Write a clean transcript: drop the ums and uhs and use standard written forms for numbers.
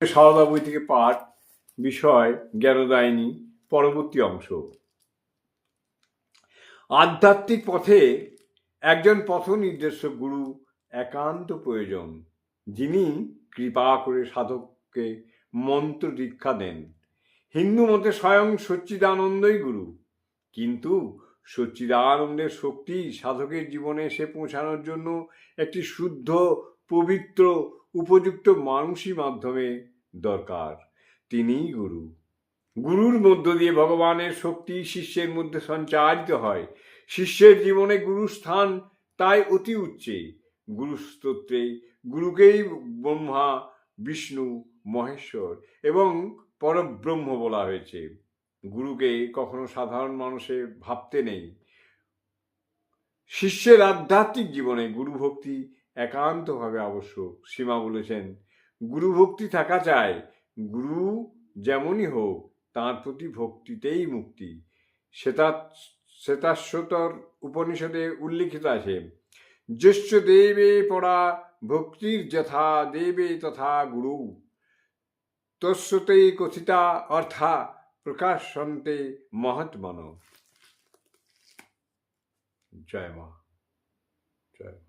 সারদা বই থেকে পাঠ, বিষয় জ্ঞানদায়িনী, পরবর্তী অংশ। আধ্যাত্মিক পথে একজন পথ নির্দেশক গুরু একান্ত প্রয়োজন, যিনি কৃপা করে সাধককে মন্ত্র দীক্ষা দেন। হিন্দু মতে স্বয়ং সচ্চিদানন্দই গুরু, কিন্তু সচ্চিদানন্দের শক্তি সাধকের জীবনে এসে পৌঁছানোর জন্য একটি শুদ্ধ, পবিত্র, উপযুক্ত মানসী মাধ্যমে দরকার। তিনিই গুরু। গুরুর মধ্য দিয়ে ভগবানের শক্তি শিষ্যের মধ্যে সঞ্চারিত হয়। শিষ্যের জীবনে গুরুস্থান তাই অতি উচ্চে। গুরুস্তোত্রে গুরুকেই ব্রহ্মা, বিষ্ণু, মহেশ্বর এবং পরব্রহ্ম বলা হয়েছে। গুরুকে কখনো সাধারণ মানুষের ভাবতে নেই। শিষ্যের আধ্যাত্মিক জীবনে গুরুভক্তি একান্তভাবে আবশ্যক। সীমা বলেছেন, গুরুভক্তি থাকা চাই, গুরু যেমনই হোক তাঁর প্রতি ভক্তিতেই মুক্তি। শ্বেতাশ্বতর উপনিষদে উল্লিখিত আছে, জ্যেষ্ঠ দেবে পরা ভক্তির যথা দেবে তথা গুরু, তস্যতে কথিতা অর্থা প্রকাশন্তে মহাত্মন। জয় মা, জয়।